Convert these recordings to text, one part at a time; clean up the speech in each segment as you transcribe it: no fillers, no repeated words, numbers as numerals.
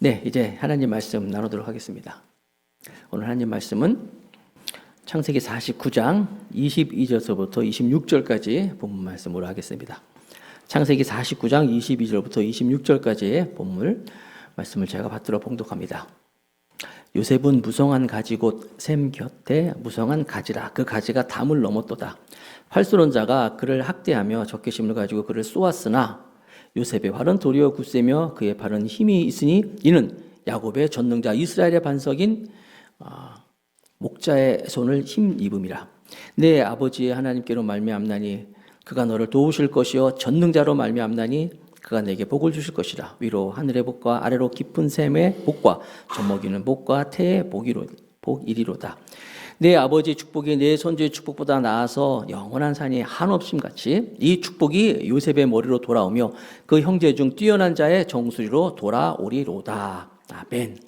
네, 이제 하나님 말씀 나누도록 하겠습니다. 오늘 하나님 말씀은 창세기 49장 22절서부터 26절까지 본문 말씀으로 하겠습니다. 창세기 49장 22절부터 26절까지의 본문 말씀을 제가 받들어 봉독합니다. 요셉은 무성한 가지 곧 셈 곁에 무성한 가지라. 그 가지가 담을 넘었도다. 활쏘는 자가 그를 학대하며 적개심을 가지고 그를 쏘았으나 요셉의 활은 도리어 굳세며 그의 팔은 힘이 있으니 이는 야곱의 전능자 이스라엘의 반석인 목자의 손을 힘입음이라. 내 아버지의 하나님께로 말미암나니 그가 너를 도우실 것이요 전능자로 말미암나니 그가 내게 복을 주실 것이라. 위로 하늘의 복과 아래로 깊은 샘의 복과 젖먹이는 복과 태의 복이리로다. 내 아버지의 축복이 내 선조의 축복보다 나아서 영원한 산이 한없음 같이 이 축복이 요셉의 머리로 돌아오며 그 형제 중 뛰어난 자의 정수리로 돌아오리로다. 아멘.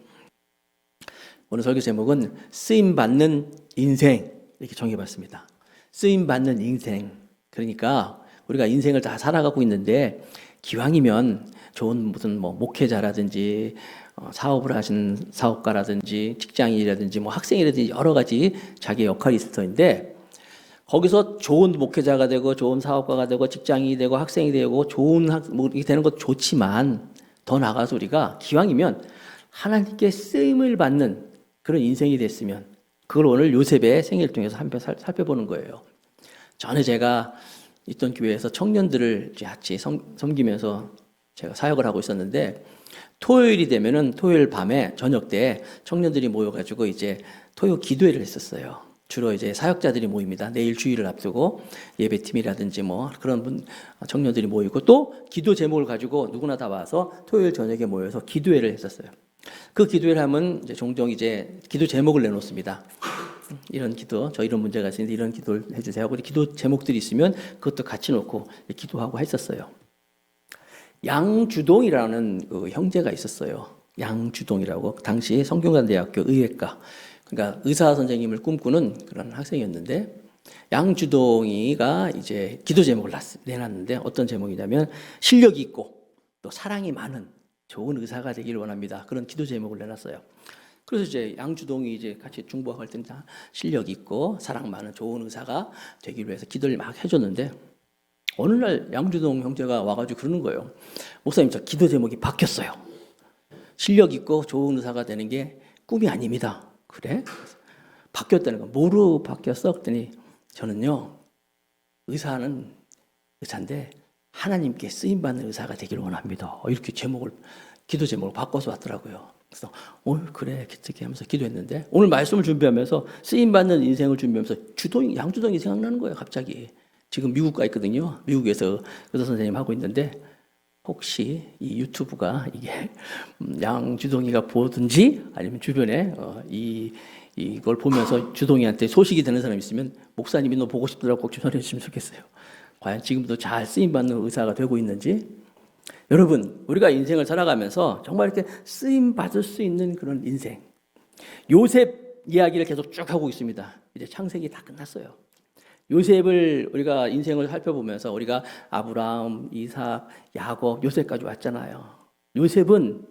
오늘 설교 제목은 쓰임받는 인생 이렇게 정해봤습니다. 쓰임받는 인생. 그러니까 우리가 인생을 다 살아가고 있는데 기왕이면 좋은 무슨 목회자라든지 사업을 하시는 사업가라든지 직장인이라든지 학생이라든지 여러 가지 자기의 역할이 있을 터인데 거기서 좋은 목회자가 되고 좋은 사업가가 되고 직장인이 되고 학생이 되고 좋은 이렇게 되는 것도 좋지만 더 나아가서 우리가 기왕이면 하나님께 쓰임을 받는 그런 인생이 됐으면 그걸 오늘 요셉의 생애를 통해서 한번 살펴보는 거예요. 전에 제가 있던 교회에서 청년들을 같이 섬기면서 제가 사역을 하고 있었는데 토요일이 되면은 토요일 밤에 저녁 때 청년들이 모여가지고 이제 토요 기도회를 했었어요. 주로 이제 사역자들이 모입니다. 내일 주일을 앞두고 예배팀이라든지 그런 청년들이 모이고 또 기도 제목을 가지고 누구나 다 와서 토요일 저녁에 모여서 기도회를 했었어요. 그 기도회를 하면 이제 종종 이제 기도 제목을 내놓습니다. 이런 기도, 저 이런 문제가 있는데 이런 기도를 해주세요 하고 기도 제목들이 있으면 그것도 같이 놓고 기도하고 했었어요. 양주동이라는 그 형제가 있었어요. 양주동이라고 당시 성균관대학교 의외과, 그러니까 의사 선생님을 꿈꾸는 그런 학생이었는데 양주동이가 이제 기도 제목을 내놨는데 어떤 제목이냐면 실력이 있고 또 사랑이 많은 좋은 의사가 되기를 원합니다. 그런 기도 제목을 내놨어요. 그래서 이제 양주동이 이제 같이 중보할 때는 다 실력 있고 사랑 많은 좋은 의사가 되기를 위해서 기도를 막 해줬는데 어느 날 양주동 형제가 와가지고 그러는 거예요. 목사님, 저 기도 제목이 바뀌었어요. 실력 있고 좋은 의사가 되는 게 꿈이 아닙니다. 그래? 바뀌었다는 거. 뭐로 바뀌었어? 그랬더니 저는요, 의사인데 하나님께 쓰임받는 의사가 되기를 원합니다. 이렇게 기도 제목을 바꿔서 왔더라고요. 그래서 그래 기특해 하면서 기도했는데 오늘 말씀을 준비하면서 쓰임받는 인생을 준비하면서 양주동이 생각나는 거예요. 갑자기. 지금 미국 가 있거든요. 미국에서 의사 선생님 하고 있는데 혹시 이 유튜브가 이게 양주동이가 보든지 아니면 주변에 이걸 보면서 주동이한테 소식이 되는 사람이 있으면 목사님이 너 보고 싶더라고 꼭 전해 주시면 좋겠어요. 과연 지금도 잘 쓰임받는 의사가 되고 있는지. 여러분, 우리가 인생을 살아가면서 정말 이렇게 쓰임받을 수 있는 그런 인생. 요셉 이야기를 계속 쭉 하고 있습니다. 이제 창세기 다 끝났어요. 요셉을 우리가 인생을 살펴보면서 우리가 아브라함, 이삭, 야곱, 요셉까지 왔잖아요. 요셉은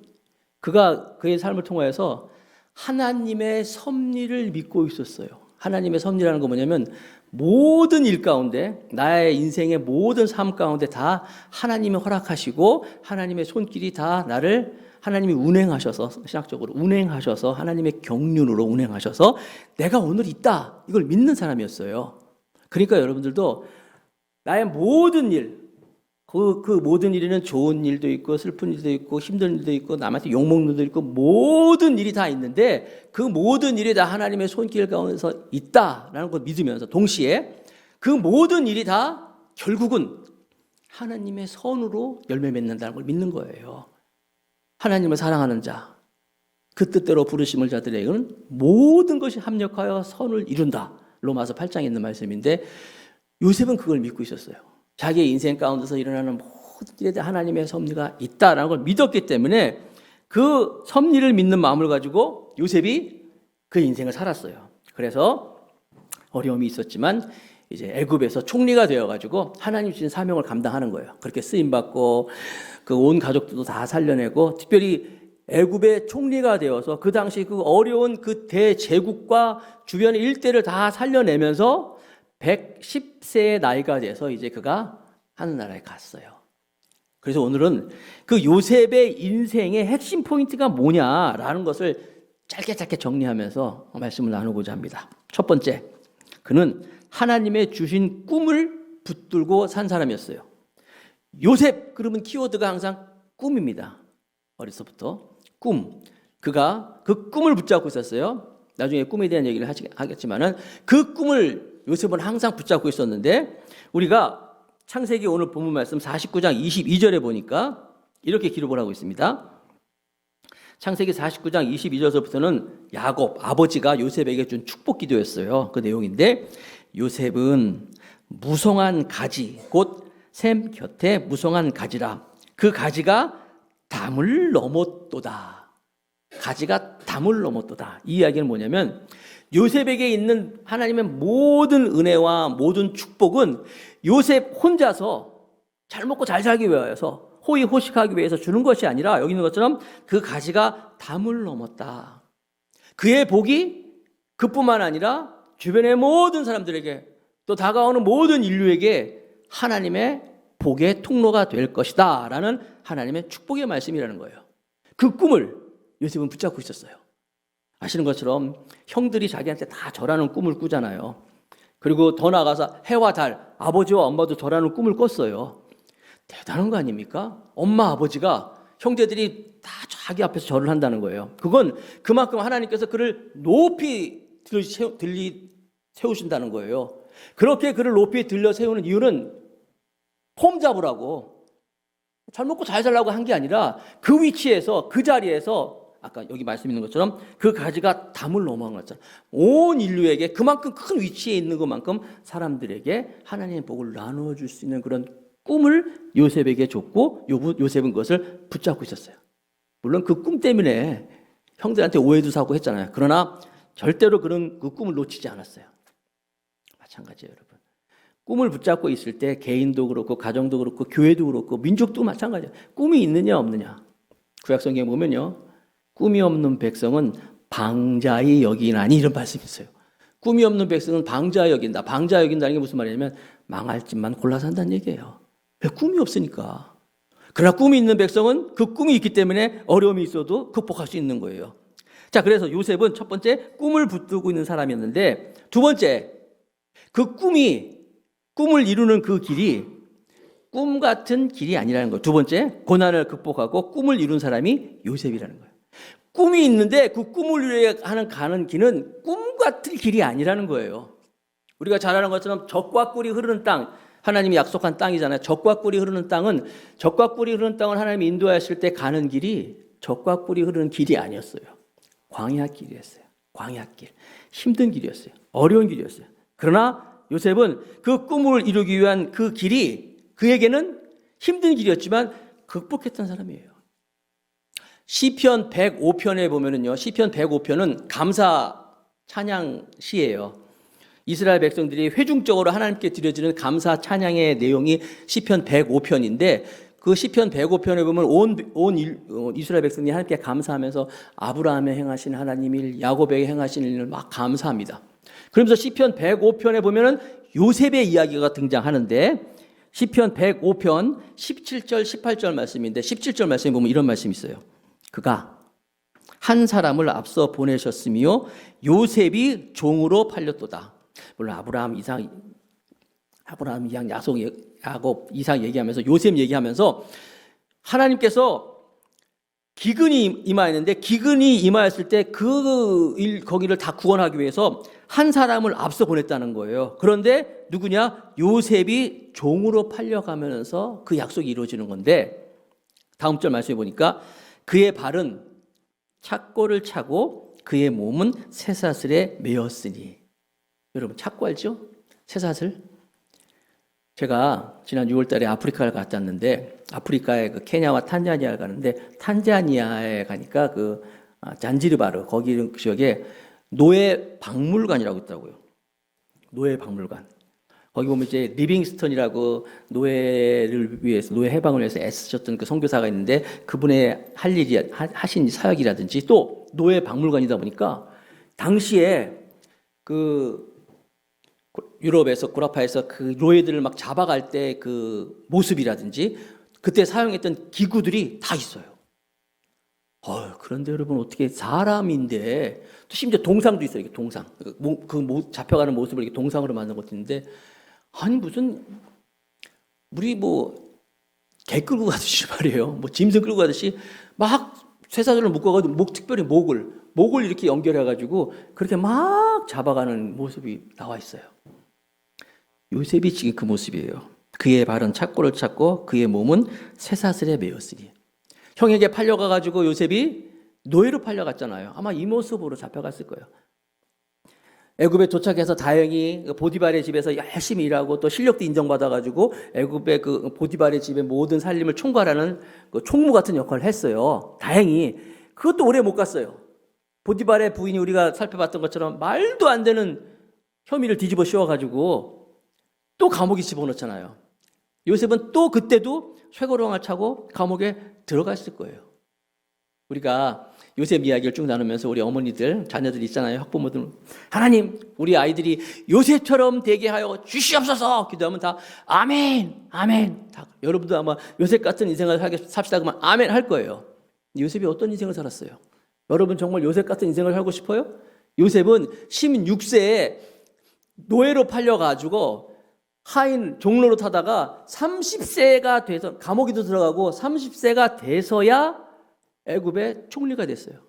그의 삶을 통해서 하나님의 섭리를 믿고 있었어요. 하나님의 섭리라는 건 뭐냐면 모든 일 가운데 나의 인생의 모든 삶 가운데 다 하나님이 허락하시고 하나님의 손길이 다 나를 하나님이 운행하셔서 신학적으로 운행하셔서 하나님의 경륜으로 운행하셔서 내가 오늘 있다 이걸 믿는 사람이었어요. 그러니까 여러분들도 나의 모든 일, 그 모든 일에는 좋은 일도 있고 슬픈 일도 있고 힘든 일도 있고 남한테 욕먹는 일도 있고 모든 일이 다 있는데 그 모든 일이 다 하나님의 손길 가운데서 있다라는 걸 믿으면서 동시에 그 모든 일이 다 결국은 하나님의 선으로 열매 맺는다는 걸 믿는 거예요. 하나님을 사랑하는 자, 그 뜻대로 부르심을 자들에게는 모든 것이 합력하여 선을 이룬다. 로마서 8장에 있는 말씀인데 요셉은 그걸 믿고 있었어요. 자기의 인생 가운데서 일어나는 모든 일에 대해 하나님의 섭리가 있다라는 걸 믿었기 때문에 그 섭리를 믿는 마음을 가지고 요셉이 그 인생을 살았어요. 그래서 어려움이 있었지만 이제 애굽에서 총리가 되어가지고 하나님 주신 사명을 감당하는 거예요. 그렇게 쓰임 받고 그 온 가족들도 다 살려내고 특별히 애굽의 총리가 되어서 그 당시 그 어려운 그 대제국과 주변의 일대를 다 살려내면서 110세의 나이가 돼서 이제 그가 하늘나라에 갔어요. 그래서 오늘은 그 요셉의 인생의 핵심 포인트가 뭐냐라는 것을 짧게 정리하면서 말씀을 나누고자 합니다. 첫 번째, 그는 하나님의 주신 꿈을 붙들고 산 사람이었어요. 요셉, 그러면 키워드가 항상 꿈입니다. 어려서부터 꿈. 그가 그 꿈을 붙잡고 있었어요. 나중에 꿈에 대한 얘기를 하겠지만은 그 꿈을 요셉은 항상 붙잡고 있었는데, 우리가 창세기 오늘 본문 말씀 49장 22절에 보니까 이렇게 기록을 하고 있습니다. 창세기 49장 22절부터는 야곱 아버지가 요셉에게 준 축복 기도였어요. 그 내용인데, 요셉은 무성한 가지 곧 샘 곁에 무성한 가지라. 그 가지가 담을 넘었도다. 가지가 담을 넘었도다. 이 이야기는 뭐냐면, 요셉에게 있는 하나님의 모든 은혜와 모든 축복은 요셉 혼자서 잘 먹고 잘 살기 위해서, 호의호식하기 위해서 주는 것이 아니라, 여기 있는 것처럼 그 가지가 담을 넘었다. 그의 복이 그뿐만 아니라 주변의 모든 사람들에게, 또 다가오는 모든 인류에게 하나님의 복의 통로가 될 것이다 라는 하나님의 축복의 말씀이라는 거예요. 그 꿈을 요셉은 붙잡고 있었어요. 아시는 것처럼 형들이 자기한테 다 절하는 꿈을 꾸잖아요. 그리고 더 나아가서 해와 달, 아버지와 엄마도 절하는 꿈을 꿨어요. 대단한 거 아닙니까? 엄마, 아버지가 형제들이 다 자기 앞에서 절을 한다는 거예요. 그건 그만큼 하나님께서 그를 높이 세우신다는 거예요. 그렇게 그를 높이 들려 세우는 이유는 폼 잡으라고, 잘 먹고 잘 살라고 한 게 아니라 그 위치에서, 그 자리에서 아까 여기 말씀 있는 것처럼 그 가지가 담을 넘어간 것처럼 온 인류에게 그만큼 큰 위치에 있는 것만큼 사람들에게 하나님의 복을 나누어 줄 수 있는 그런 꿈을 요셉에게 줬고, 요셉은 그것을 붙잡고 있었어요. 물론 그 꿈 때문에 형들한테 오해도 사고 했잖아요. 그러나 절대로 그 꿈을 놓치지 않았어요. 마찬가지예요, 여러분. 꿈을 붙잡고 있을 때 개인도 그렇고 가정도 그렇고 교회도 그렇고 민족도 마찬가지예요. 꿈이 있느냐 없느냐. 구약성경에 보면요, 꿈이 없는 백성은 방자히 여기나니, 이런 말씀이 있어요. 꿈이 없는 백성은 방자히 여긴다. 방자히 여긴다는 게 무슨 말이냐면 망할 짓만 골라 산다는 얘기예요. 왜? 꿈이 없으니까. 그러나 꿈이 있는 백성은 그 꿈이 있기 때문에 어려움이 있어도 극복할 수 있는 거예요. 자, 그래서 요셉은 첫 번째 꿈을 붙들고 있는 사람이었는데, 두 번째, 그 꿈을 이루는 그 길이 꿈 같은 길이 아니라는 거예요. 두 번째, 고난을 극복하고 꿈을 이룬 사람이 요셉이라는 거예요. 꿈이 있는데 그 꿈을 위해 가는 길은 꿈 같은 길이 아니라는 거예요. 우리가 잘 아는 것처럼 젖과 꿀이 흐르는 땅, 하나님이 약속한 땅이잖아요. 젖과 꿀이 흐르는 땅은 하나님이 인도하실 때 가는 길이 젖과 꿀이 흐르는 길이 아니었어요. 광야 길이었어요. 광야 길. 힘든 길이었어요. 어려운 길이었어요. 그러나 요셉은 그 꿈을 이루기 위한 그 길이 그에게는 힘든 길이었지만 극복했던 사람이에요. 시편 105편에 보면은요, 시편 105편은 감사 찬양 시예요. 이스라엘 백성들이 회중적으로 하나님께 드려지는 감사 찬양의 내용이 시편 105편인데, 그 시편 105편에 보면 온 이스라엘 백성들이 하나님께 감사하면서 아브라함에 행하신 하나님 일, 야곱에게 행하신 일을 막 감사합니다. 그러면서 시편 105편에 보면은 요셉의 이야기가 등장하는데, 시편 105편 17절 18절 말씀인데, 17절 말씀에 보면 이런 말씀이 있어요. 그가 한 사람을 앞서 보내셨으며 요셉이 종으로 팔렸도다. 물론 아브라함, 이삭, 야곱, 이삭 얘기하면서 요셉 얘기하면서 하나님께서 기근이 임하였는데, 기근이 임하였을 때 거기를 다 구원하기 위해서 한 사람을 앞서 보냈다는 거예요. 그런데 누구냐? 요셉이 종으로 팔려가면서 그 약속이 이루어지는 건데, 다음 절 말씀해 보니까 그의 발은 착고를 차고 그의 몸은 쇠사슬에 매였으니. 여러분, 착고 알죠? 쇠사슬. 제가 지난 6월 달에 아프리카를 갔다 왔는데, 아프리카에 그 케냐와 탄자니아를 가는데, 탄자니아에 가니까 그 잔지르바르, 거기 지역에 노예 박물관이라고 있더라고요. 노예 박물관. 거기 보면 이제 리빙스턴이라고 노예를 위해서 노예 해방을 위해서 애쓰셨던 그 선교사가 있는데 그분의 할 일이 하신 사역이라든지 또 노예 박물관이다 보니까 당시에 그 유럽에서 구라파에서 그 노예들을 막 잡아갈 때 그 모습이라든지 그때 사용했던 기구들이 다 있어요. 그런데 여러분 어떻게 사람인데 또 심지어 동상도 있어요. 이게 동상. 잡혀가는 모습을 이렇게 동상으로 만든 것도 있는데 아니 무슨 우리 뭐 개 끌고 가듯이 말이에요. 뭐 짐승 끌고 가듯이 막 쇠사슬을 묶어가지고 특별히 목을 이렇게 연결해가지고 그렇게 막 잡아가는 모습이 나와 있어요. 요셉이 지금 그 모습이에요. 그의 발은 착고를 찾고 그의 몸은 쇠사슬에 매였으니. 형에게 팔려가가지고 요셉이 노예로 팔려갔잖아요. 아마 이 모습으로 잡혀갔을 거예요. 애굽에 도착해서 다행히 보디발의 집에서 열심히 일하고 또 실력도 인정받아가지고 애굽의 그 보디발의 집의 모든 살림을 총괄하는 그 총무 같은 역할을 했어요. 다행히 그것도 오래 못 갔어요. 보디발의 부인이 우리가 살펴봤던 것처럼 말도 안 되는 혐의를 뒤집어 씌워가지고 또 감옥에 집어넣잖아요. 요셉은 또 그때도 쇠고랑을 차고 감옥에 들어갔을 거예요. 우리가 요셉 이야기를 쭉 나누면서 우리 어머니들, 자녀들 있잖아요. 학부모들. 하나님, 우리 아이들이 요셉처럼 되게 하여 주시옵소서 기도하면 다 아멘, 아멘. 다, 여러분도 아마 요셉 같은 인생을 삽시다 그러면 아멘 할 거예요. 요셉이 어떤 인생을 살았어요? 여러분 정말 요셉 같은 인생을 살고 싶어요? 요셉은 16세에 노예로 팔려가지고 하인 종로로 타다가 30세가 돼서 감옥에도 들어가고 30세가 돼서야 애굽의 총리가 됐어요.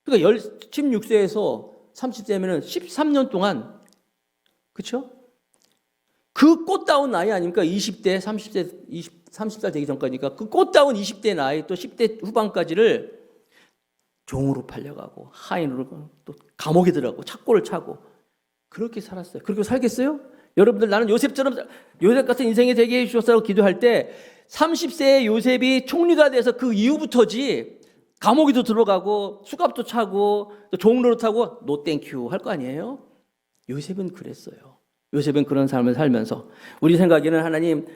그러니까 16세에서 30세면 13년 동안, 그렇죠? 그 꽃다운 나이 아닙니까? 20대, 30대, 30살 되기 전까지니까 그 꽃다운 20대 나이 또 10대 후반까지를 종으로 팔려가고 하인으로 또 감옥에 들어가고 착고를 차고 그렇게 살았어요. 그렇게 살겠어요? 여러분들 나는 요셉 같은 인생이 되게 해주셨다고 기도할 때 30세의 요셉이 총리가 돼서 그 이후부터지 감옥에도 들어가고 수갑도 차고 또 종로로 타고 노 땡큐 할 거 아니에요? 요셉은 그랬어요. 요셉은 그런 삶을 살면서 우리 생각에는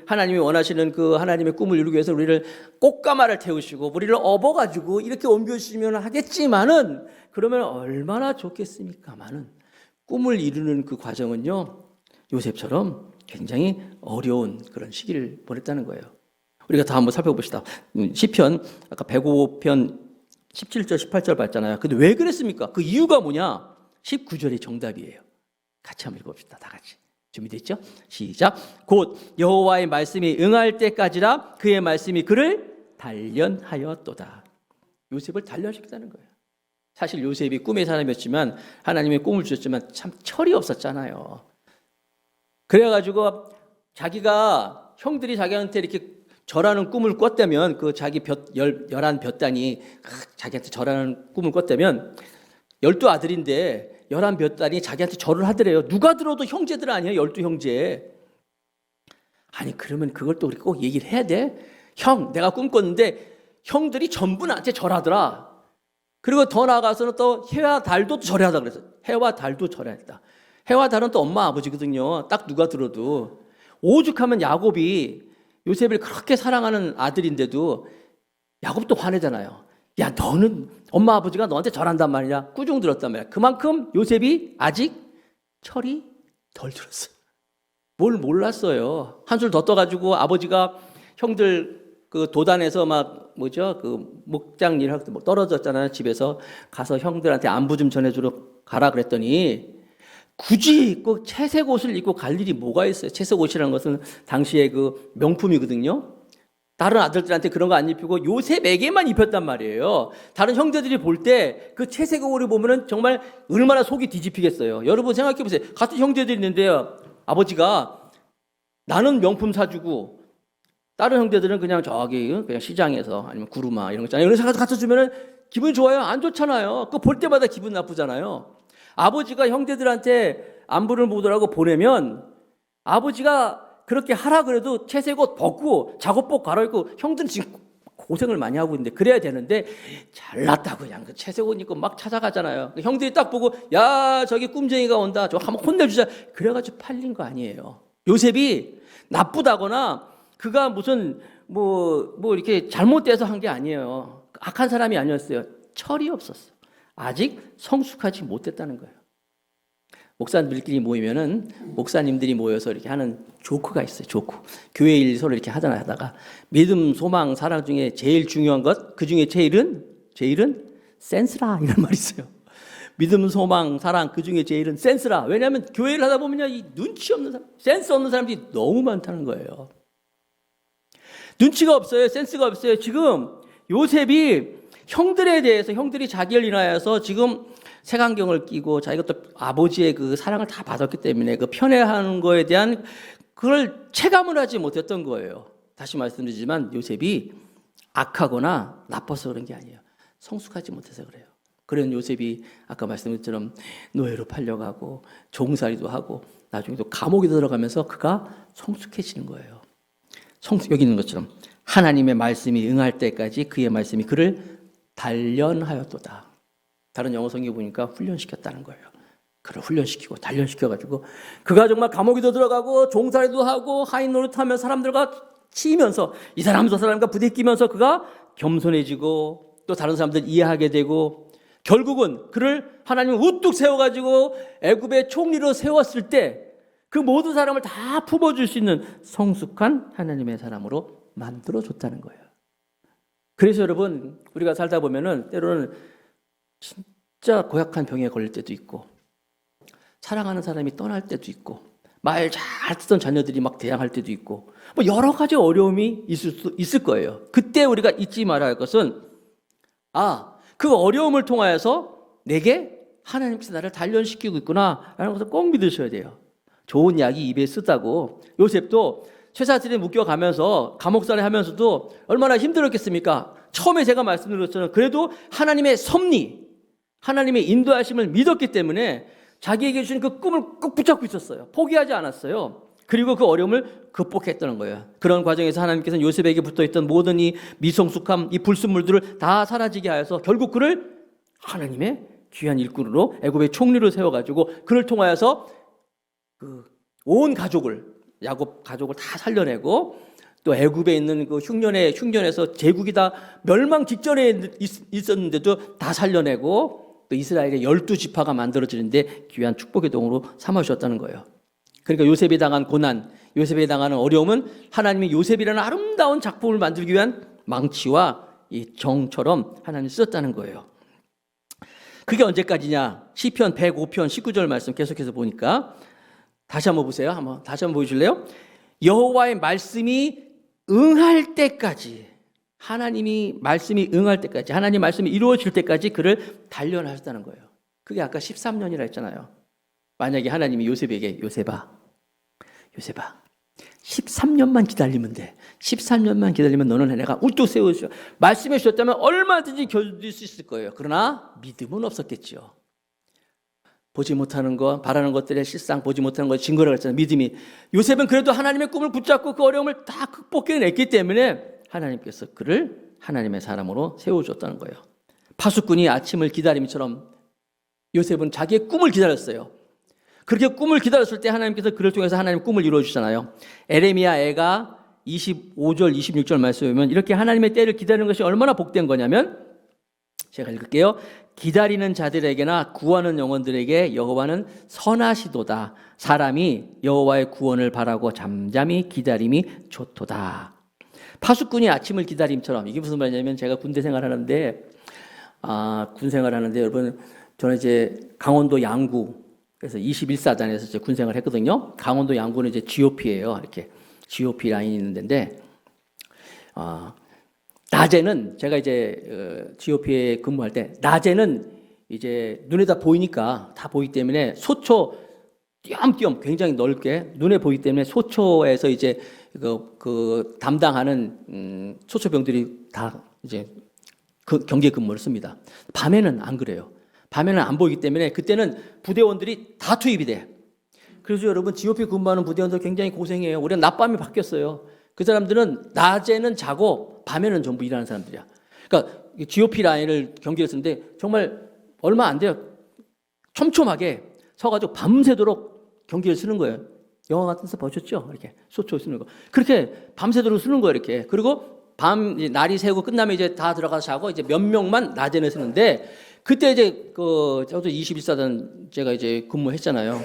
하나님이 원하시는 그 하나님의 꿈을 이루기 위해서 우리를 꽃가마를 태우시고 우리를 업어가지고 이렇게 옮겨주시면 하겠지만은 그러면 얼마나 좋겠습니까만은 꿈을 이루는 그 과정은요 요셉처럼 굉장히 어려운 그런 시기를 보냈다는 거예요. 우리가 다 한번 살펴봅시다. 시편 아까 105편 17절 18절 봤잖아요. 근데 왜 그랬습니까? 그 이유가 뭐냐? 19절이 정답이에요. 같이 한번 읽어봅시다. 다 같이. 준비됐죠? 시작. 곧 여호와의 말씀이 응할 때까지라 그의 말씀이 그를 단련하였도다. 요셉을 단련시켰다는 거예요. 사실 요셉이 꿈의 사람이었지만 하나님의 꿈을 주셨지만 참 철이 없었잖아요. 그래가지고 자기가 형들이 자기한테 이렇게 절하는 꿈을 꿨다면 그 자기 열한 볕단이 자기한테 절하는 꿈을 꿨다면 12아들인데 11볕단이 자기한테 절을 하더래요. 누가 들어도 형제들 아니에요. 12형제. 아니 그러면 그걸 또 우리 꼭 얘기를 해야 돼. 형 내가 꿈 꿨는데 형들이 전부 나한테 절하더라. 그리고 더 나아가서는 또 해와 달도 절하다 그랬어요. 해와 달도 절했다. 해와 달은 또 엄마 아버지거든요. 딱 누가 들어도. 오죽하면 야곱이 요셉을 그렇게 사랑하는 아들인데도 야곱도 화내잖아요. 야 너는 엄마 아버지가 너한테 절한단 말이냐. 꾸중 들었단 말이야. 그만큼 요셉이 아직 철이 덜 들었어요. 뭘 몰랐어요. 한술 더 떠가지고 아버지가 형들 그 도단에서 막 그 목장 일 할 때 떨어졌잖아요. 집에서 가서 형들한테 안부 좀 전해주러 가라 그랬더니 굳이 그 채색 옷을 입고 갈 일이 뭐가 있어요? 채색 옷이라는 것은 당시의 그 명품이거든요. 다른 아들들한테 그런 거 안 입히고 요셉에게만 입혔단 말이에요. 다른 형제들이 볼 때 그 채색 옷을 보면은 정말 얼마나 속이 뒤집히겠어요. 여러분 생각해 보세요. 같은 형제들이 있는데요. 아버지가 나는 명품 사주고 다른 형제들은 그냥 그냥 시장에서 아니면 구루마 이런 거 있잖아요. 이런 거 갖다 주면은 기분이 좋아요? 안 좋잖아요. 그거 볼 때마다 기분 나쁘잖아요. 아버지가 형제들한테 안부를 묻으라고 보내면 아버지가 그렇게 하라 그래도 채색 옷 벗고 작업복 갈아입고 형들은 지금 고생을 많이 하고 있는데 그래야 되는데 잘났다고 그냥 그 채색 옷 입고 막 찾아가잖아요. 형들이 딱 보고 야 저기 꿈쟁이가 온다. 저 한번 혼내주자. 그래가지고 팔린 거 아니에요. 요셉이 나쁘다거나 그가 무슨 뭐 이렇게 잘못돼서 한 게 아니에요. 악한 사람이 아니었어요. 철이 없었어. 아직 성숙하지 못했다는 거예요. 목사님들끼리 모이면은 목사님들이 모여서 이렇게 하는 조크가 있어요. 조크. 교회 일 서로 이렇게 하다가 믿음, 소망, 사랑 중에 제일 중요한 것, 그 중에 제일은 센스라 이런 말이 있어요. 믿음, 소망, 사랑 그 중에 제일은 센스라. 왜냐하면 교회를 하다 보면요, 이 눈치 없는 사람, 센스 없는 사람들이 너무 많다는 거예요. 눈치가 없어요. 센스가 없어요. 지금 요셉이 형들에 대해서 형들이 자기를 인하여서 지금 색안경을 끼고 자기가 또 아버지의 그 사랑을 다 받았기 때문에 그 편애하는 거에 대한 그걸 체감을 하지 못했던 거예요. 다시 말씀드리지만 요셉이 악하거나 나빠서 그런 게 아니에요. 성숙하지 못해서 그래요. 그런 요셉이 아까 말씀드린 것처럼 노예로 팔려가고 종살이도 하고 나중에 또 감옥에 들어가면서 그가 성숙해지는 거예요. 여기 있는 것처럼 하나님의 말씀이 응할 때까지 그의 말씀이 그를 단련하였도다. 다른 영어 성경에 보니까 훈련시켰다는 거예요. 그를 훈련시키고 단련시켜가지고 그가 정말 감옥에도 들어가고 종살이도 하고 하인 노릇하며 사람들과 치이면서 이 사람 저 사람과 부대끼면서 그가 겸손해지고 또 다른 사람들 이해하게 되고 결국은 그를 하나님은 우뚝 세워가지고 애굽의 총리로 세웠을 때 그 모든 사람을 다 품어줄 수 있는 성숙한 하나님의 사람으로 만들어줬다는 거예요. 그래서 여러분 우리가 살다 보면은 때로는 진짜 고약한 병에 걸릴 때도 있고 사랑하는 사람이 떠날 때도 있고 말 잘 듣던 자녀들이 막 대항할 때도 있고 뭐 여러 가지 어려움이 있을 거예요. 그때 우리가 잊지 말아야 할 것은 그 어려움을 통하여서 내게 하나님께서 나를 단련시키고 있구나라는 것을 꼭 믿으셔야 돼요. 좋은 약이 입에 쓰다고 요셉도 쇠사슬에 묶여가면서 감옥살이 하면서도 얼마나 힘들었겠습니까? 처음에 제가 말씀드린 것처럼 그래도 하나님의 섭리, 하나님의 인도하심을 믿었기 때문에 자기에게 주신 그 꿈을 꼭 붙잡고 있었어요. 포기하지 않았어요. 그리고 그 어려움을 극복했다는 거예요. 그런 과정에서 하나님께서는 요셉에게 붙어있던 모든 이 미성숙함, 이 불순물들을 다 사라지게 하여서 결국 그를 하나님의 귀한 일꾼으로 애굽의 총리로 세워가지고 그를 통하여서 그 온 가족을 야곱 가족을 다 살려내고 또 애굽에 있는 그 흉년에서 제국이 다 멸망 직전에 있었는데도 다 살려내고 또 이스라엘의 12지파가 만들어지는데 귀한 축복의 동으로 삼아주셨다는 거예요. 그러니까 요셉이 당한 고난, 요셉이 당하는 어려움은 하나님이 요셉이라는 아름다운 작품을 만들기 위한 망치와 이 정처럼 하나님이 쓰셨다는 거예요. 그게 언제까지냐? 시편 105편 19절 말씀 계속해서 보니까 다시 한번 보세요. 다시 한번 보여줄래요? 여호와의 말씀이 응할 때까지, 하나님이 말씀이 응할 때까지, 하나님 말씀이 이루어질 때까지 그를 단련하셨다는 거예요. 그게 아까 13년이라 했잖아요. 만약에 하나님이 요셉에게 요셉아 13년만 기다리면 돼. 13년만 기다리면 너는 내가 우뚝 세워주셔. 말씀해 주셨다면 얼마든지 견딜 수 있을 거예요. 그러나 믿음은 없었겠죠. 보지 못하는 것, 바라는 것들의 실상, 보지 못하는 것 증거라고 했잖아요. 믿음이. 요셉은 그래도 하나님의 꿈을 붙잡고 그 어려움을 다 극복해냈기 때문에 하나님께서 그를 하나님의 사람으로 세워줬다는 거예요. 파수꾼이 아침을 기다림처럼 요셉은 자기의 꿈을 기다렸어요. 그렇게 꿈을 기다렸을 때 하나님께서 그를 통해서 하나님의 꿈을 이루어주잖아요. 에레미야 애가 25절, 26절 말씀에 보면 이렇게 하나님의 때를 기다리는 것이 얼마나 복된 거냐면 제가 읽을게요. 기다리는 자들에게나 구하는 영혼들에게 여호와는 선하시도다. 사람이 여호와의 구원을 바라고 잠잠히 기다림이 좋도다. 파수꾼이 아침을 기다림처럼 이게 무슨 말이냐면 제가 군대 생활하는데 군 생활하는데 여러분 저는 이제 강원도 양구 그래서 21사단에서 이제 군 생활을 했거든요. 강원도 양구는 이제 GOP예요. 이렇게 GOP 라인이 있는 데인데 낮에는 제가 이제 GOP에 근무할 때 낮에는 이제 눈에 다 보이니까 다 보이기 때문에 소초 띄엄띄엄 굉장히 넓게 눈에 보이기 때문에 소초에서 이제 그 담당하는 소초병들이 다 이제 그 경계 근무를 씁니다. 밤에는 안 그래요. 밤에는 안 보이기 때문에 그때는 부대원들이 다 투입이 돼. 그래서 여러분 GOP 근무하는 부대원들 굉장히 고생해요. 우리는 낮밤이 바뀌었어요. 그 사람들은 낮에는 자고 밤에는 전부 일하는 사람들이야. 그러니까 GOP 라인을 경계를 쓰는데 정말 얼마 안 돼요. 촘촘하게 서가지고 밤새도록 경계를 쓰는 거예요. 영화 같은 데서 보셨죠? 이렇게 소초 쓰는 거. 그렇게 밤새도록 쓰는 거예요, 이렇게. 그리고 날이 새고 끝나면 이제 다 들어가서 자고 이제 몇 명만 낮에는 쓰는데 그때 이제 저도 21사단 제가 이제 근무했잖아요.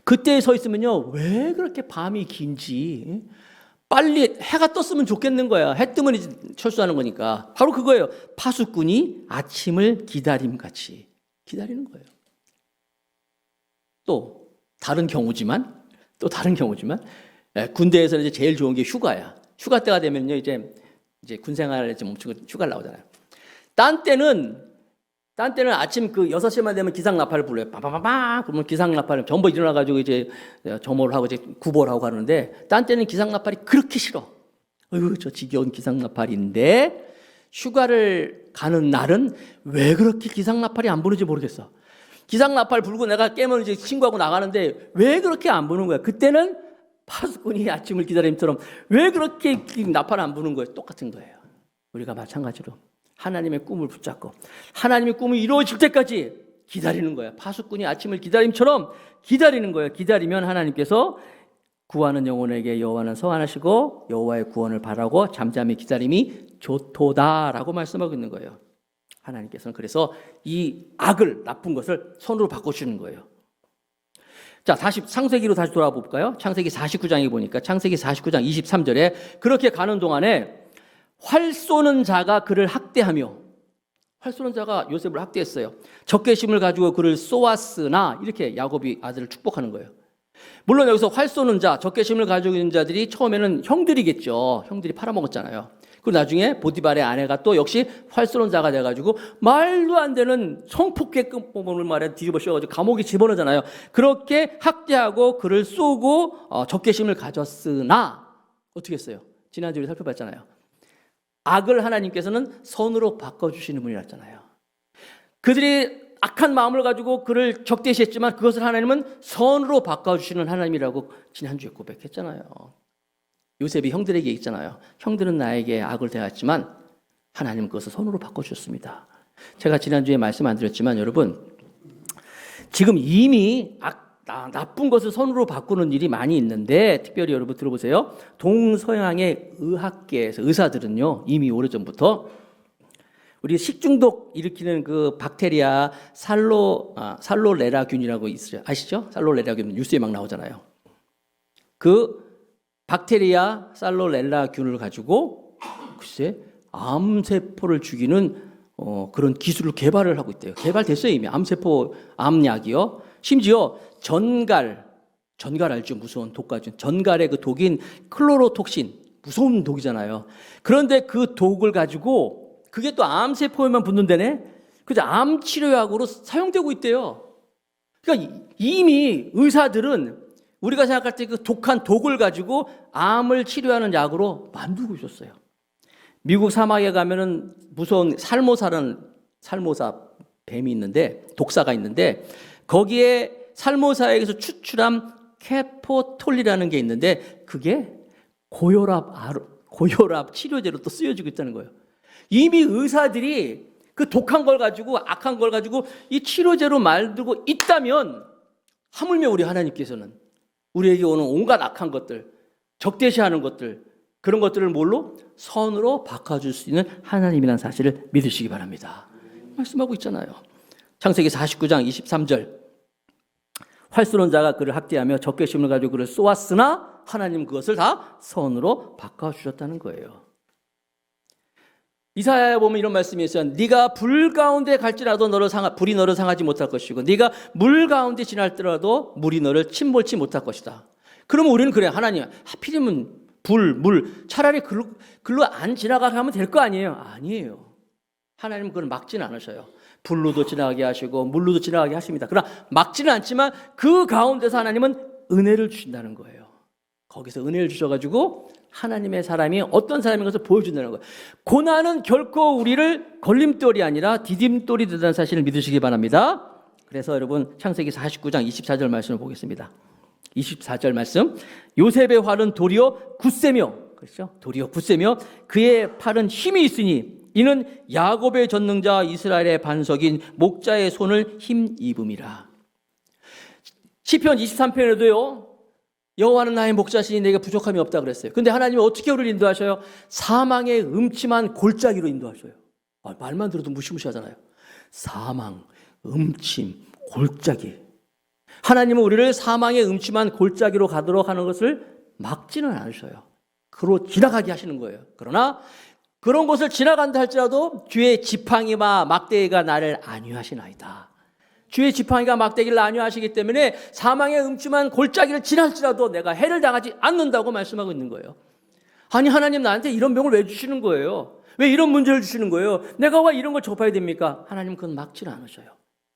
그때 서 있으면요, 왜 그렇게 밤이 긴지 빨리 해가 떴으면 좋겠는 거야. 해 뜨면 이제 철수하는 거니까. 바로 그거예요. 파수꾼이 아침을 기다림같이 기다리는 거예요. 또 다른 경우지만 군대에서는 이제 제일 좋은 게 휴가야. 휴가 때가 되면요, 이제 군생활에 좀 멈추고 휴가를 나오잖아요. 딴 때는 아침 6시만 되면 기상나팔을 불러요. 빠바바바 그러면 기상나팔을 전부 일어나가지고 이제 점호를 하고 이제 구보를 하고 하는데, 딴 때는 기상나팔이 그렇게 싫어. 어휴, 저 지겨운 기상나팔인데 휴가를 가는 날은 왜 그렇게 기상나팔이 안 부는지 모르겠어. 기상나팔 불고 내가 깨면 이제 친구하고 나가는데 왜 그렇게 안 부는 거야? 그때는 파수꾼이 아침을 기다림처럼 왜 그렇게 나팔 안 부는 거예요? 똑같은 거예요. 우리가 마찬가지로 하나님의 꿈을 붙잡고 하나님의 꿈이 이루어질 때까지 기다리는 거예요. 파수꾼이 아침을 기다림처럼 기다리는 거예요. 기다리면 하나님께서 구하는 영혼에게 여호와는 서한하시고 여호와의 구원을 바라고 잠잠히 기다림이 좋도다라고 말씀하고 있는 거예요. 하나님께서는 그래서 이 악을, 나쁜 것을 선으로 바꿔주시는 거예요. 자, 다시 창세기로 다시 돌아와 볼까요? 창세기 49장에 보니까 창세기 49장 23절에 그렇게 가는 동안에 활 쏘는 자가 그를 학대하며, 활 쏘는 자가 요셉을 학대했어요. 적개심을 가지고 그를 쏘았으나, 이렇게 야곱이 아들을 축복하는 거예요. 물론 여기서 활 쏘는 자, 적개심을 가지고 있는 자들이 처음에는 형들이겠죠. 형들이 팔아먹었잖아요. 그리고 나중에 보디발의 아내가 또 역시 활 쏘는 자가 돼가지고 말도 안 되는 성폭행범을 말해 뒤집어 씌워가지고 감옥에 집어넣잖아요. 그렇게 학대하고 그를 쏘고 적개심을 가졌으나 어떻게 했어요? 지난주에 살펴봤잖아요. 악을 하나님께서는 선으로 바꿔주시는 분이었잖아요. 그들이 악한 마음을 가지고 그를 적대시했지만 그것을 하나님은 선으로 바꿔주시는 하나님이라고 지난주에 고백했잖아요. 요셉이 형들에게 있잖아요. 형들은 나에게 악을 대했지만 하나님은 그것을 선으로 바꿔주셨습니다. 제가 지난주에 말씀 안 드렸지만 여러분, 지금 이미 나쁜 것을 선으로 바꾸는 일이 많이 있는데, 특별히 여러분 들어보세요. 동서양의 의학계에서 의사들은요, 이미 오래전부터 우리 식중독 일으키는 그 박테리아 살로레라균이라고 있어요. 아시죠? 살로레라균 뉴스에 막 나오잖아요. 그 박테리아 살로렐라균을 가지고 글쎄 암세포를 죽이는 그런 기술을 개발을 하고 있대요. 개발됐어요, 이미. 암세포 암약이요. 심지어 전갈 알죠? 무서운 독가죠. 전갈의 그 독인 클로로톡신, 무서운 독이잖아요. 그런데 그 독을 가지고 그게 또 암세포에만 붙는다네. 그래서 암 치료약으로 사용되고 있대요. 그러니까 이미 의사들은 우리가 생각할 때 그 독한 독을 가지고 암을 치료하는 약으로 만들고 있었어요. 미국 사막에 가면은 무서운 살모사 뱀이 있는데, 독사가 있는데, 거기에 살모사에게서 추출한 케포톨리라는 게 있는데, 그게 고혈압 치료제로 또 쓰여지고 있다는 거예요. 이미 의사들이 그 독한 걸 가지고, 악한 걸 가지고 이 치료제로 만들고 있다면, 하물며 우리 하나님께서는 우리에게 오는 온갖 악한 것들, 적대시하는 것들, 그런 것들을 뭘로? 선으로 바꿔줄 수 있는 하나님이라는 사실을 믿으시기 바랍니다. 말씀하고 있잖아요. 창세기 49장 23절. 활 쏘는 자가 그를 학대하며 적개심을 가지고 그를 쏘았으나 하나님은 그것을 다 선으로 바꿔주셨다는 거예요. 이사야에 보면 이런 말씀이 있어요. 네가 불 가운데 갈지라도 불이 너를 상하지 못할 것이고, 네가 물 가운데 지날지라도 물이 너를 침몰치 못할 것이다. 그러면 우리는 그래, 하나님 하필이면 물 차라리 글로 안 지나가게 하면 될 거 아니에요? 아니에요. 하나님은 그걸 막지는 않으셔요. 불로도 지나가게 하시고 물로도 지나가게 하십니다. 그러나 막지는 않지만 그 가운데서 하나님은 은혜를 주신다는 거예요. 거기서 은혜를 주셔가지고 하나님의 사람이 어떤 사람인 것을 보여준다는 거예요. 고난은 결코 우리를 걸림돌이 아니라 디딤돌이 된다는 사실을 믿으시기 바랍니다. 그래서 여러분 창세기 49장 24절 말씀을 보겠습니다. 24절 말씀. 요셉의 활은 도리어 굳세며, 그렇죠? 도리어 굳세며 그의 팔은 힘이 있으니 이는 야곱의 전능자 이스라엘의 반석인 목자의 손을 힘입음이라. 시편 23편에도요. 여호와는 나의 목자시니 내게 부족함이 없다 그랬어요. 근데 하나님이 어떻게 우리를 인도하셔요? 사망의 음침한 골짜기로 인도하셔요. 말만 들어도 무시무시하잖아요. 사망, 음침, 골짜기. 하나님은 우리를 사망의 음침한 골짜기로 가도록 하는 것을 막지는 않으셔요. 그로 지나가게 하시는 거예요. 그러나 그런 곳을 지나간다 할지라도 주의 지팡이와 막대기가 나를 안위하시나이다. 주의 지팡이가 막대기를 안위하시기 때문에 사망의 음침한 골짜기를 지날지라도 내가 해를 당하지 않는다고 말씀하고 있는 거예요. 아니, 하나님 나한테 이런 병을 왜 주시는 거예요? 왜 이런 문제를 주시는 거예요? 내가 왜 이런 걸 접해야 됩니까? 하나님 그건 막지는 않으셔요.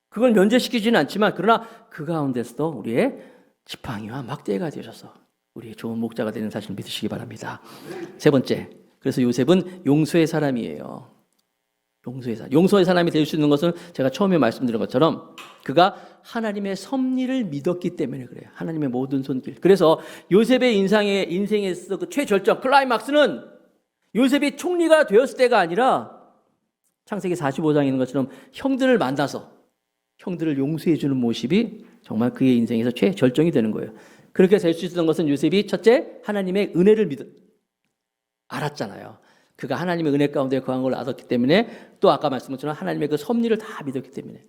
그걸 면제시키지는 않지만 그러나 그 가운데서도 우리의 지팡이와 막대기가 되셔서 우리의 좋은 목자가 되는 사실을 믿으시기 바랍니다. 세 번째, 그래서 요셉은 용서의 사람이에요. 용서의 사람이 될 수 있는 것은 제가 처음에 말씀드린 것처럼 그가 하나님의 섭리를 믿었기 때문에 그래요. 하나님의 모든 손길. 그래서 요셉의 인생에서 그 최절정 클라이막스는 요셉이 총리가 되었을 때가 아니라 창세기 45장에 있는 것처럼 형들을 만나서 형들을 용서해 주는 모습이 정말 그의 인생에서 최절정이 되는 거예요. 그렇게 될 수 있었던 것은 요셉이 첫째 하나님의 은혜를 알았잖아요. 그가 하나님의 은혜 가운데 거한 걸 알았기 때문에 또 아까 말씀드린 것처럼 하나님의 그 섭리를 다 믿었기 때문에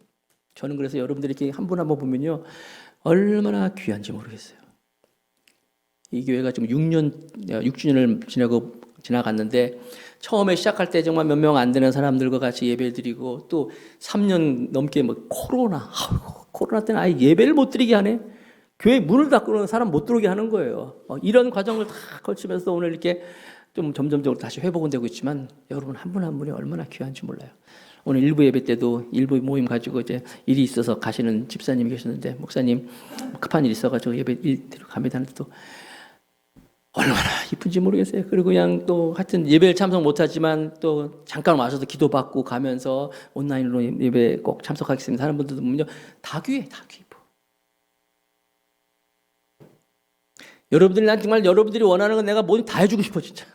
저는 그래서 여러분들이 이렇게 한 분 한 분 보면요 얼마나 귀한지 모르겠어요. 이 교회가 지금 6주년을 지나갔는데 처음에 시작할 때 정말 몇 명 안 되는 사람들과 같이 예배를 드리고 또 3년 넘게 뭐 코로나 때는 아예 예배를 못 드리게 하네. 교회 문을 닫고는 사람 못 들어오게 하는 거예요. 이런 과정을 다 거치면서 오늘 이렇게 좀 점점적으로 다시 회복은 되고 있지만 여러분 한 분 한 분이 얼마나 귀한지 몰라요. 오늘 일부 예배 때도 일부 모임 가지고 이제 일이 있어서 가시는 집사님이 계셨는데 목사님 급한 일이 있어가지고 예배 일 갑니다 하는데 또 얼마나 이쁜지 모르겠어요. 그리고 그냥 또 하여튼 예배를 참석 못하지만 또 잠깐 와서도 기도받고 가면서 온라인으로 예배 꼭 참석하겠습니다 하는 분들도 보면요 다 귀해, 다 귀해. 여러분들이 난 정말 여러분들이 원하는 건 내가 뭐든 다 해주고 싶어 진짜.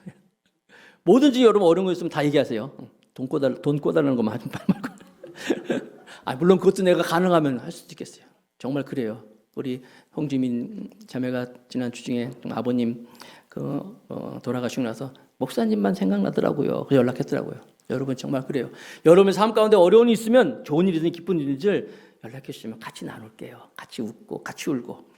뭐든지 여러분 어려운 거 있으면 다 얘기하세요. 돈 꿔달라는 것만 하지 말고. 물론 그것도 내가 가능하면 할 수도 있겠어요. 정말 그래요. 우리 홍지민 자매가 지난 주 중에 아버님 돌아가시고 나서 목사님만 생각나더라고요. 그래서 연락했더라고요. 여러분 정말 그래요. 여러분의 삶 가운데 어려움이 있으면 좋은 일이든 기쁜 일인지 연락해 주시면 같이 나눌게요. 같이 웃고 같이 울고.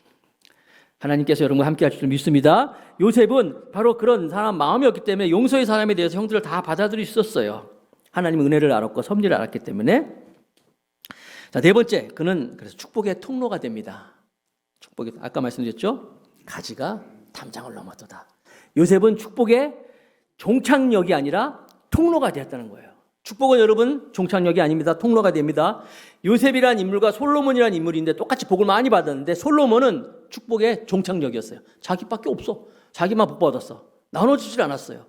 하나님께서 여러분과 함께 하실 줄 믿습니다. 요셉은 바로 그런 사람 마음이었기 때문에 용서의 사람에 대해서 형들을 다 받아들일 수 있었어요. 하나님의 은혜를 알았고 섭리를 알았기 때문에. 자, 네 번째, 그는 그래서 축복의 통로가 됩니다. 축복의, 아까 말씀드렸죠? 가지가 담장을 넘었도다. 요셉은 축복의 종착역이 아니라 통로가 되었다는 거예요. 축복은 여러분 종착역이 아닙니다. 통로가 됩니다. 요셉이라는 인물과 솔로몬이라는 인물인데 똑같이 복을 많이 받았는데 솔로몬은 축복의 종착역이었어요. 자기밖에 없어. 자기만 복 받았어. 나눠주질 않았어요.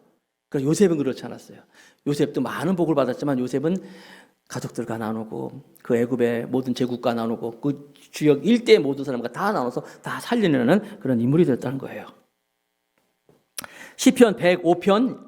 그러나 요셉은 그렇지 않았어요. 요셉도 많은 복을 받았지만 요셉은 가족들과 나누고 그 애굽의 모든 제국과 나누고 그 주역 일대의 모든 사람과 다 나눠서 다 살려내는 그런 인물이 됐다는 거예요. 시편 105편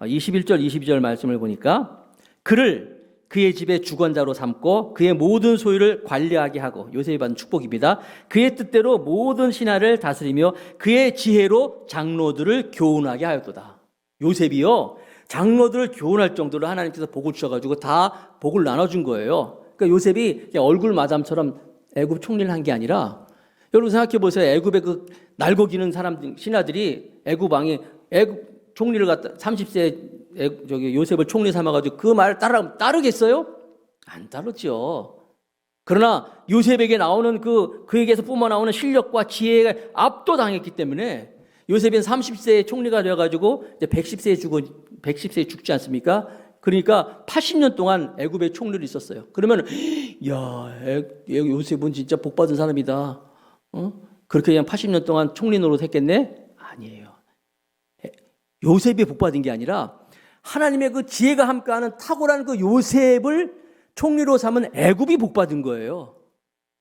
21절 22절 말씀을 보니까 그의 집의 주권자로 삼고 그의 모든 소유를 관리하게 하고 요셉이 받은 축복입니다. 그의 뜻대로 모든 신하를 다스리며 그의 지혜로 장로들을 교훈하게 하였도다. 요셉이요 장로들을 교훈할 정도로 하나님께서 복을 주셔가지고 다 복을 나눠준 거예요. 그러니까 요셉이 얼굴 마담처럼 애굽 총리를 한 게 아니라 여러분 생각해 보세요. 애굽의 그 날고기는 사람들 신하들이 애굽 왕이 애굽 총리를 갖다 30세 요셉을 총리 삼아가지고 그 말을 따르겠어요? 안 따르죠. 그러나 요셉에게 나오는 그에게서 뿜어나오는 실력과 지혜가 압도당했기 때문에 요셉은 30세에 총리가 되어가지고 이제 110세에 죽지 않습니까? 그러니까 80년 동안 애굽의 총리를 있었어요. 그러면 요셉은 진짜 복받은 사람이다. 그렇게 그냥 80년 동안 총리 노릇 했겠네? 아니에요. 요셉이 복받은 게 아니라 하나님의 그 지혜가 함께하는 탁월한 그 요셉을 총리로 삼은 애굽이 복받은 거예요.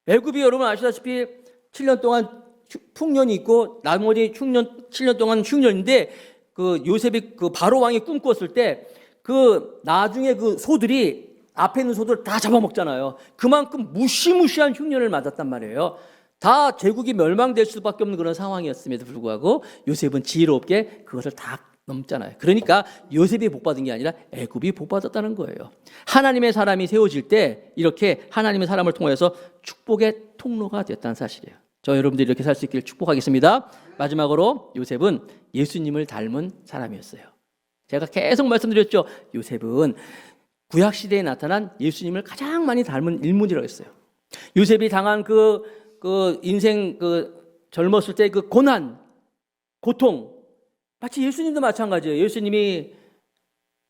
애굽이 여러분 아시다시피 7년 동안 풍년이 있고 나머지 7년 동안 흉년인데 그 요셉이 그 바로 왕이 꿈꿨을 때 그 나중에 그 소들이 앞에 있는 소들 다 잡아먹잖아요. 그만큼 무시무시한 흉년을 맞았단 말이에요. 다 제국이 멸망될 수밖에 없는 그런 상황이었음에도 불구하고 요셉은 지혜롭게 그것을 다 넘잖아요. 그러니까 요셉이 복받은 게 아니라 애굽이 복받았다는 거예요. 하나님의 사람이 세워질 때 이렇게 하나님의 사람을 통해서 축복의 통로가 됐다는 사실이에요. 저 여러분들이 이렇게 살 수 있기를 축복하겠습니다. 마지막으로 요셉은 예수님을 닮은 사람이었어요. 제가 계속 말씀드렸죠. 요셉은 구약시대에 나타난 예수님을 가장 많이 닮은 인물이라고 했어요. 요셉이 당한 그 인생 젊었을 때 그 고난, 고통, 마치 예수님도 마찬가지예요. 예수님이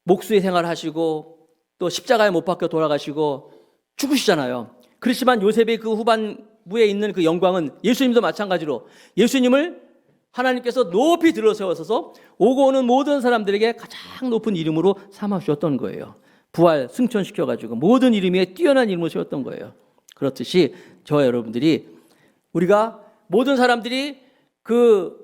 목수의 생활을 하시고 또 십자가에 못 박혀 돌아가시고 죽으시잖아요. 그렇지만 요셉의 그 후반부에 있는 그 영광은 예수님도 마찬가지로 예수님을 하나님께서 높이 들어세워서 오고 오는 모든 사람들에게 가장 높은 이름으로 삼아주셨던 거예요. 부활, 승천시켜가지고 모든 이름 위에 뛰어난 이름을 세웠던 거예요. 그렇듯이 저와 여러분들이 우리가 모든 사람들이 그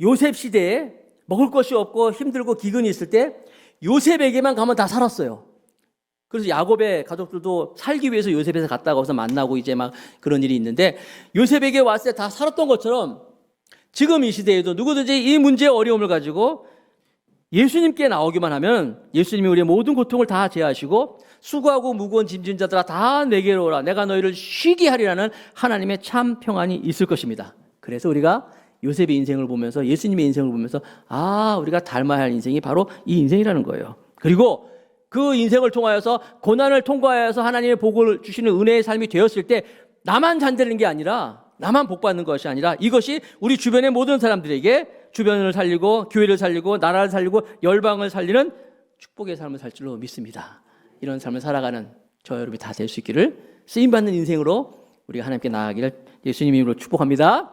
요셉 시대에 먹을 것이 없고 힘들고 기근이 있을 때 요셉에게만 가면 다 살았어요. 그래서 야곱의 가족들도 살기 위해서 요셉에서 갔다가 와서 만나고 이제 막 그런 일이 있는데 요셉에게 왔을 때 다 살았던 것처럼 지금 이 시대에도 누구든지 이 문제의 어려움을 가지고 예수님께 나오기만 하면 예수님이 우리의 모든 고통을 다 제하시고 수고하고 무거운 짐진 자들아 다 내게로 오라 내가 너희를 쉬게 하리라는 하나님의 참 평안이 있을 것입니다. 그래서 우리가 요셉의 인생을 보면서 예수님의 인생을 보면서 우리가 닮아야 할 인생이 바로 이 인생이라는 거예요. 그리고 그 인생을 통하여서 고난을 통과하여서 하나님의 복을 주시는 은혜의 삶이 되었을 때 나만 잔되는 게 아니라 나만 복받는 것이 아니라 이것이 우리 주변의 모든 사람들에게 주변을 살리고 교회를 살리고 나라를 살리고 열방을 살리는 축복의 삶을 살 줄로 믿습니다. 이런 삶을 살아가는 저 여러분이 다 될 수 있기를 쓰임받는 인생으로 우리가 하나님께 나아가기를 예수님 이름으로 축복합니다.